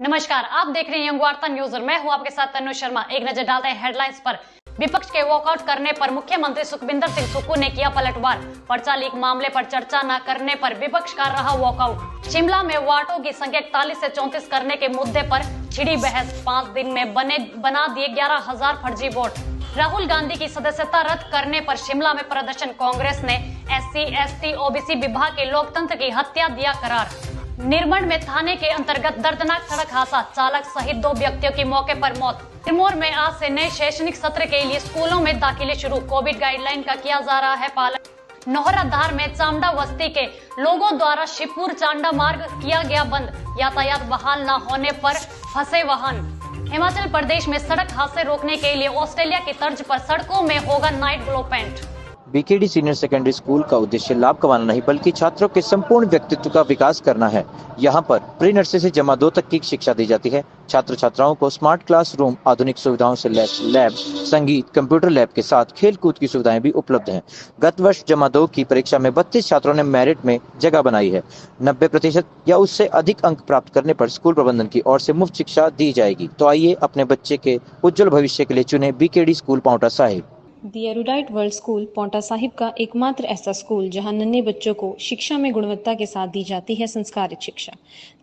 नमस्कार, आप देख रहे हैं यंग वार्ता न्यूज और मैं हूं आपके साथ तनु शर्मा। एक नजर डालते हैं हेडलाइंस पर। विपक्ष के वॉकआउट करने पर मुख्यमंत्री सुखविंदर सिंह सुक्खू ने किया पलटवार। पर्चा लीक मामले पर चर्चा न करने पर विपक्ष का रहा वॉकआउट। शिमला में वार्डों की संख्या 41 से 34 करने के मुद्दे पर छिड़ी बहस। 5 दिन में बना दिए 11,000 फर्जी वोट। राहुल गांधी की सदस्यता रद्द करने पर शिमला में प्रदर्शन। कांग्रेस ने SC, ST, OBC विभाग के लोकतंत्र की हत्या दिया करार। निर्मंड में थाने के अंतर्गत दर्दनाक सड़क हादसा, चालक सहित 2 व्यक्तियों की मौके पर मौत। सिरमौर में आज से नए शैक्षणिक सत्र के लिए स्कूलों में दाखिले शुरू। कोविड गाइडलाइन का किया जा रहा है पालन। नौहराधार में चांडा बस्ती के लोगों द्वारा शिवपुर चांडा मार्ग किया गया बंद। यातायात बहाल न होने पर फंसे वाहन। हिमाचल प्रदेश में सड़क हादसे रोकने के लिए ऑस्ट्रेलिया की तर्ज पर सड़कों में होगा night glow paint. BKD senior secondary school का उद्देश्य लाभ कमाना नहीं बल्कि छात्रों के संपूर्ण व्यक्तित्व का विकास करना है। यहाँ पर प्री नर्सरी से जमा 2 तक की शिक्षा दी जाती है। छात्र छात्राओं को स्मार्ट क्लासरूम, आधुनिक सुविधाओं से लैस लैब, संगीत, कंप्यूटर लैब के साथ खेल कूद की सुविधाएं भी उपलब्ध हैं। गत वर्ष जमा 2 की परीक्षा में 32 छात्रों ने मेरिट में जगह बनाई है। 90% या उससे अधिक अंक प्राप्त करने पर स्कूल प्रबंधन की ओर से मुफ्त शिक्षा दी जाएगी। तो आइए अपने बच्चे के उज्जवल भविष्य के लिए चुने BKD school Paonta Sahib. The erudite world school Paonta Sahib का एकमात्र ऐसा स्कूल जहां नन्हे बच्चों को शिक्षा में गुणवत्ता के साथ दी जाती है संस्कारित शिक्षा।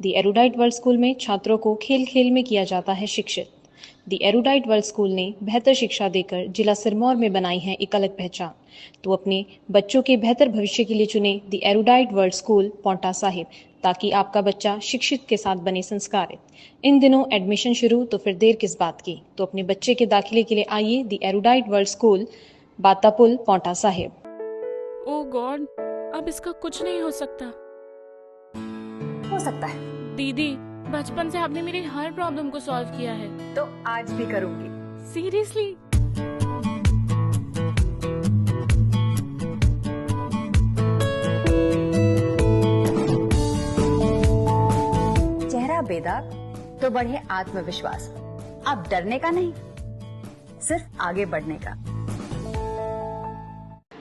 दी एरुडाइट वर्ल्ड स्कूल में छात्रों को खेल खेल में किया जाता है शिक्षित। दी एरुडाइट वर्ल्ड स्कूल ने बेहतर शिक्षा देकर जिला सिरमौर में बनाई है एक अलग पहचान। तो अपने बच्चों के बेहतर भविष्य के लिए चुने the erudite world school Paonta Sahib, ताकि आपका बच्चा शिक्षित के साथ बने संस्कारित। इन दिनों एडमिशन शुरू, तो फिर देर किस बात की। तो अपने बच्चे के दाखिले के लिए आइए the erudite world school, Batapul, Paonta Sahib. Oh god, अब इसका कुछ नहीं हो सकता। हो सकता है दीदी, बचपन से आपने मेरी हर प्रॉब्लम को सॉल्व किया है, तो आज भी करूंगी। सीरियसली। चेहरा बेदाग तो बढ़े आत्मविश्वास। अब डरने का नहीं, सिर्फ आगे बढ़ने का।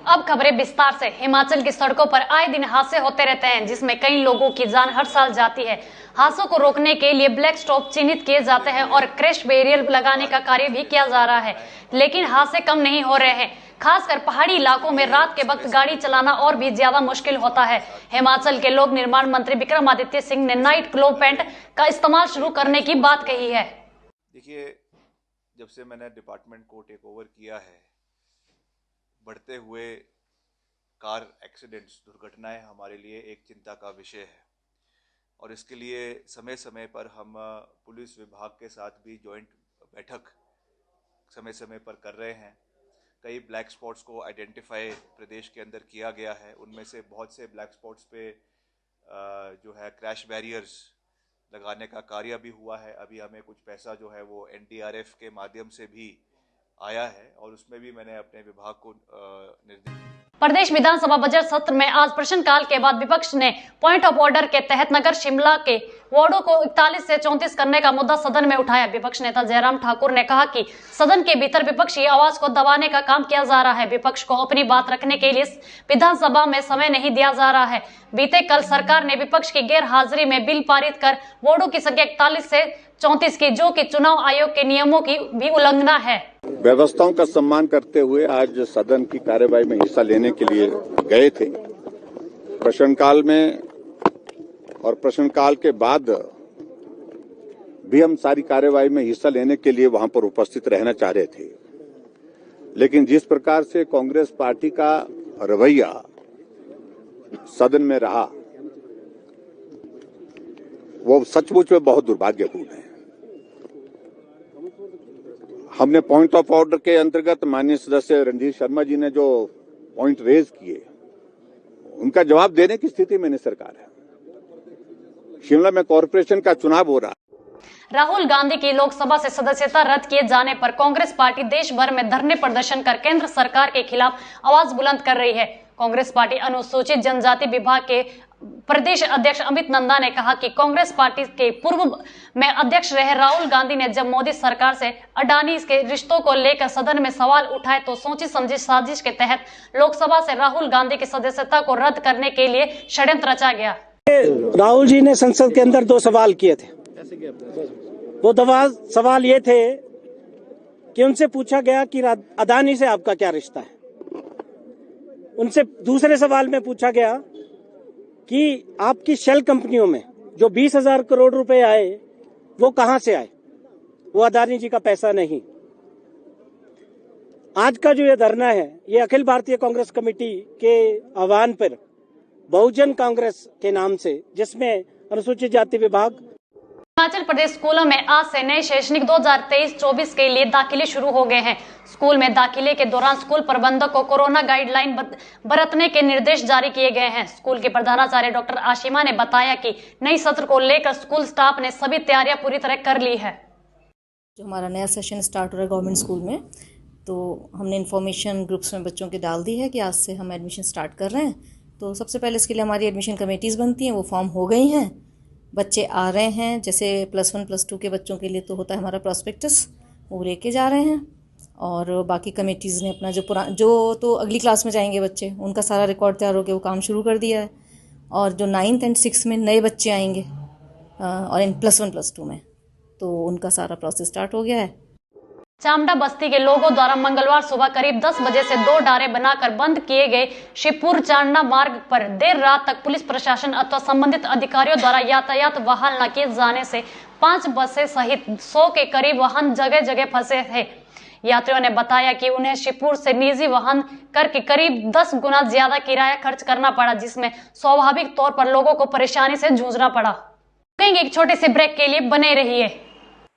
अब खबरें विस्तार से। हिमाचल की सड़कों पर आए दिन हादसे होते रहते हैं, जिसमें कई लोगों की जान हर साल जाती है। हादसों को रोकने के लिए ब्लैक स्टॉप चिन्हित किए जाते हैं और क्रैश बैरियर लगाने का कार्य भी किया जा रहा है, लेकिन हादसे कम नहीं हो रहे हैं। खासकर पहाड़ी इलाकों में रात के वक्त गाड़ी चलाना और भी ज्यादा मुश्किल होता है। हिमाचल के लोक निर्माण मंत्री विक्रमादित्य सिंह ने नाइट ग्लो पेंट का इस्तेमाल शुरू करने की बात कही है। देखिए, जब से मैंने डिपार्टमेंट को टेक ओवर किया है, बढ़ते हुए कार एक्सीडेंट्स, दुर्घटनाएं हमारे लिए एक चिंता का विषय है और इसके लिए समय समय पर हम पुलिस विभाग के साथ भी जॉइंट बैठक समय समय पर कर रहे हैं। कई ब्लैक स्पॉट्स को आइडेंटिफाई प्रदेश के अंदर किया गया है। उनमें से बहुत से ब्लैक स्पॉट्स पे जो है क्रैश बैरियर्स लगाने का कार्य भी हुआ है। अभी हमें कुछ पैसा जो है वो NDRF के माध्यम से भी आया है और उसमें भी मैंने अपने विभाग को निर्देश। प्रदेश विधानसभा बजट सत्र में आज प्रश्नकाल के बाद विपक्ष ने पॉइंट ऑफ ऑर्डर के तहत नगर शिमला के वार्डों को 41 से 34 करने का मुद्दा सदन में उठाया। विपक्ष नेता जयराम ठाकुर ने कहा कि सदन के भीतर विपक्ष की आवाज को दबाने का काम किया जा रहा है। विपक्ष को अपनी बात रखने के लिए विधानसभा में समय नहीं दिया जा रहा है। बीते कल सरकार ने विपक्ष की गैर हाजिरी में बिल पारित कर वार्डों की संख्या 41 से 34 की, जो कि चुनाव आयोग के नियमों की भी उल्लंघना है। व्यवस्थाओं का सम्मान करते हुए आज सदन की कार्यवाही में हिस्सा लेने के लिए गए थे। प्रश्नकाल में और प्रश्नकाल के बाद भी हम सारी कार्यवाही में हिस्सा लेने के लिए वहां पर उपस्थित रहना चाह रहे थे, लेकिन जिस प्रकार से कांग्रेस पार्टी का रवैया सदन में रहा, वो सचमुच में बहुत दुर्भाग्यपूर्ण है। हमने पॉइंट ऑफ ऑर्डर के अंतर्गत माननीय सदस्य रणधीर शर्मा जी ने जो पॉइंट रेज किए, उनका जवाब देने की स्थिति में नहीं सरकार है। शिमला में कॉरपोरेशन का चुनाव हो रहा है। राहुल गांधी की लोकसभा से सदस्यता रद्द किए जाने पर कांग्रेस पार्टी देश भर में धरने प्रदर्शन कर केंद्र सरकार के खिलाफ आवाज बुलंद कर रही है। कांग्रेस पार्टी अनुसूचित जनजाति विभाग के प्रदेश अध्यक्ष अमित नंदा ने कहा कि कांग्रेस पार्टी के पूर्व में अध्यक्ष रहे राहुल गांधी ने जब मोदी सरकार से अडानी के रिश्तों को लेकर सदन में सवाल उठाए तो सोची समझी साजिश के तहत लोकसभा से राहुल गांधी की सदस्यता को रद्द करने के लिए षड्यंत्र रचा गया। राहुल जी ने संसद के अंदर 2 सवाल किए थे। कैसे गया? वो सवाल ये थे कि उनसे पूछा गया कि अदानी से आपका क्या रिश्ता है। उनसे दूसरे सवाल में पूछा गया कि आपकी शेल कंपनियों में जो 20,000 करोड़ रुपए आए वो कहां से आए, वो अदानी जी का पैसा नहीं। आज का जो ये धरना है ये अखिल भारतीय कांग्रेस कमेटी के आह्वान पर बहुजन कांग्रेस के नाम से, जिसमें अनुसूचित जाति विभाग, हिमाचल प्रदेश स्कूलों में आज से नए शैक्षणिक 2023-24 के लिए दाखिले शुरू हो गए हैं। स्कूल में दाखिले के दौरान स्कूल प्रबंधक को कोरोना गाइडलाइन बरतने के निर्देश जारी किए गए हैं। स्कूल के प्रधानाचार्य डॉक्टर आशिमा ने बताया कि नई सत्र को लेकर स्कूल स्टाफ ने सभी तैयारियां पूरी तरह कर ली है। जो हमारा नया सेशन स्टार्ट हो रहा है गवर्नमेंट स्कूल में, तो हमने इन्फॉर्मेशन ग्रुप्स में बच्चों के डाल दी है कि आज से हम एडमिशन स्टार्ट कर रहे हैं। तो सबसे पहले इसके लिए हमारी एडमिशन कमेटीज़ बनती हैं, वो फॉर्म हो गई हैं, बच्चे आ रहे हैं। जैसे +1 +2 के बच्चों के लिए तो होता है हमारा प्रॉस्पेक्टस, वो लेके जा रहे हैं। और बाकी कमेटीज़ ने अपना जो तो अगली क्लास में जाएंगे बच्चे, उनका सारा रिकॉर्ड तैयार हो गया, वो काम शुरू कर दिया है। और जो 9th और 6th में नए बच्चे आएंगे और इन +1 +2 में, तो उनका सारा प्रोसेस स्टार्ट हो गया है। चामडा बस्ती के लोगों द्वारा मंगलवार सुबह करीब 10 बजे से 2 डारे बनाकर बंद किए गए शिवपुर चांडा मार्ग पर देर रात तक पुलिस प्रशासन अथवा संबंधित अधिकारियों द्वारा यातायात बहाल न किए जाने से 5 बसें सहित 100 के करीब वाहन जगह जगह फंसे थे। यात्रियों ने बताया कि उन्हें शिवपुर से निजी वाहन करके करीब 10 गुना ज्यादा किराया खर्च करना पड़ा, जिसमें स्वाभाविक तौर पर लोगों को परेशानी से जूझना पड़ा। एक छोटे से ब्रेक के लिए बने रहिए।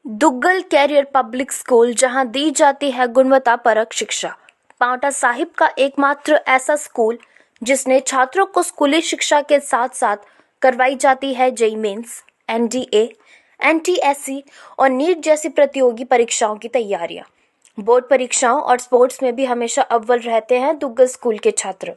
दुग्गल कैरियर पब्लिक स्कूल, जहां दी जाती है गुणवत्ता परक शिक्षा। पांवटा साहिब का एकमात्र ऐसा स्कूल जिसने छात्रों को स्कूली शिक्षा के साथ साथ करवाई जाती है जेईई मेंस, एनडीए, एनटीएससी और नीट जैसी प्रतियोगी परीक्षाओं की तैयारियां। बोर्ड परीक्षाओं और स्पोर्ट्स में भी हमेशा अव्वल रहते हैं दुग्गल स्कूल के छात्र।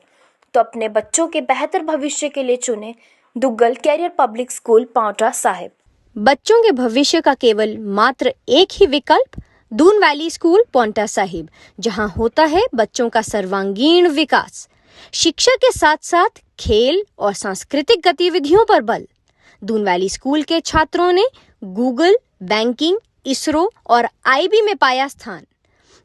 तो अपने बच्चों के बेहतर भविष्य के लिए चुने Duggal career public school Paonta Sahib. बच्चों के भविष्य का केवल मात्र एक ही विकल्प, दून वैली स्कूल पांवटा साहिब, जहां होता है बच्चों का सर्वांगीण विकास। शिक्षा के साथ साथ खेल और सांस्कृतिक गतिविधियों पर बल। दून वैली स्कूल के छात्रों ने गूगल, बैंकिंग, इसरो और आईबी में पाया स्थान।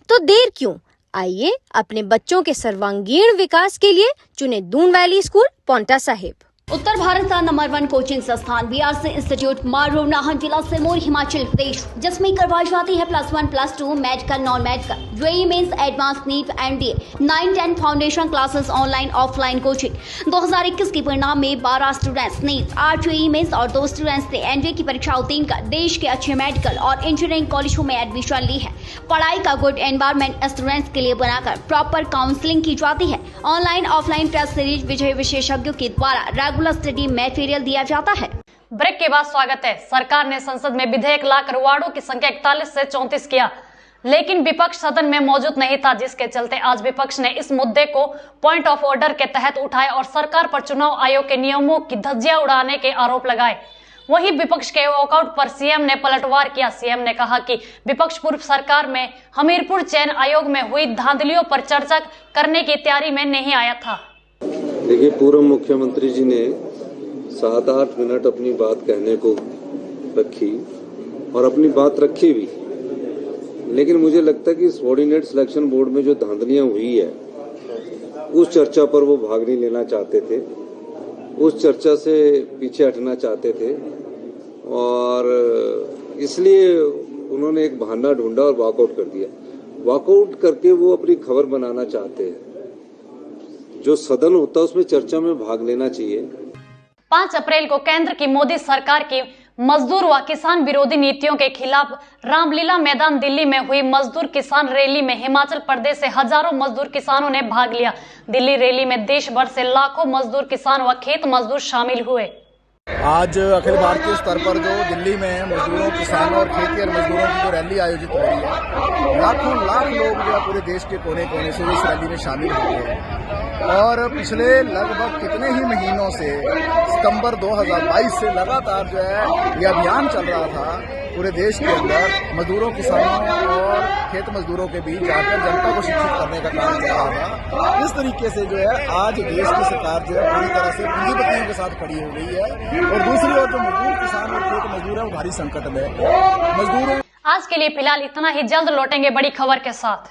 तो देर क्यों, आइए अपने बच्चों के सर्वांगीण विकास के लिए चुने दून वैली स्कूल पांवटा साहिब। उत्तर भारत का नंबर 1 कोचिंग संस्थान बीआरसी इंस्टीट्यूट मारू नाहन जिला सिरमौर हिमाचल प्रदेश, जिसमें करवाई जाती है +1 +2 medical, non medical, JEE mains, advance, NEET, NDA, 9-10 foundation classes, online offline coaching. 2021 के परिणाम में 12 स्टूडेंट्स नीट, 8 जेईई मेंस और 2 स्टूडेंट्स ने एनडीए की परीक्षा उत्तीर्ण कर देश के अच्छे मेडिकल और इंजीनियरिंग कॉलेजों में एडमिशन ली है। पढ़ाई का गुड एनवायरमेंट स्टूडेंट्स के लिए बनाकर प्रॉपर काउंसलिंग की जाती है। ऑनलाइन ऑफलाइन टेस्ट सीरीज विजय विशेषज्ञों के द्वारा स्टडी मटेरियल दिया जाता है। ब्रेक के बाद स्वागत है। सरकार ने संसद में विधेयक लाकर वार्डों की संख्या 41 से 34 किया, लेकिन विपक्ष सदन में मौजूद नहीं था, जिसके चलते आज विपक्ष ने इस मुद्दे को पॉइंट ऑफ ऑर्डर के तहत उठाया और सरकार पर चुनाव आयोग के नियमों की धज्जियां उड़ाने के आरोप लगाए। वहीं विपक्ष के वॉकआउट पर सीएम ने पलटवार किया। सीएम ने कहा कि विपक्ष पूर्व सरकार में हमीरपुर चयन आयोग में हुई धांधलियों पर चर्चा करने की तैयारी में नहीं आया था। देखिए, पूर्व मुख्यमंत्री जी ने 7-8 मिनट अपनी बात कहने को रखी और अपनी बात रखी भी, लेकिन मुझे लगता है कि सबऑर्डिनेट सिलेक्शन बोर्ड में जो धांधलियां हुई है उस चर्चा पर वो भाग नहीं लेना चाहते थे, उस चर्चा से पीछे हटना चाहते थे और इसलिए उन्होंने एक बहाना ढूंढा और वॉकआउट कर दिया। वॉकआउट करके वो अपनी खबर बनाना चाहते हैं। जो सदन होता है उसमें चर्चा में भाग लेना चाहिए। 5 अप्रैल को केंद्र की मोदी सरकार की मजदूर व किसान विरोधी नीतियों के खिलाफ रामलीला मैदान दिल्ली में हुई मजदूर किसान रैली में हिमाचल प्रदेश से हजारों मजदूर किसानों ने भाग लिया। दिल्ली रैली में देश भर से लाखों मजदूर किसान व खेत मजदूर शामिल हुए। आज अखिल भारतीय स्तर पर जो दिल्ली में मजदूरों, किसानों और खेती मजदूरों की जो रैली आयोजित हो रही है, लाखों लाख लोग जो पूरे देश के कोने कोने से इस रैली में शामिल हुए हैं। और पिछले लगभग कितने ही महीनों से सितंबर 2022 से लगातार जो है ये अभियान चल रहा था पूरे देश के अंदर, मजदूरों, किसानों और खेत मजदूरों के बीच जाकर जनता को शिक्षित करने का काम चल रहा था। इस तरीके से जो है आज देश की सरकार जो है पूरी तरह से पूंजीपतियों के साथ खड़ी हो गई है और दूसरी ओर जो मजदूर, किसान और खेत मजदूर है वो भारी संकट में मजदूरों। आज के लिए फिलहाल इतना ही, जल्द लौटेंगे बड़ी खबर के साथ।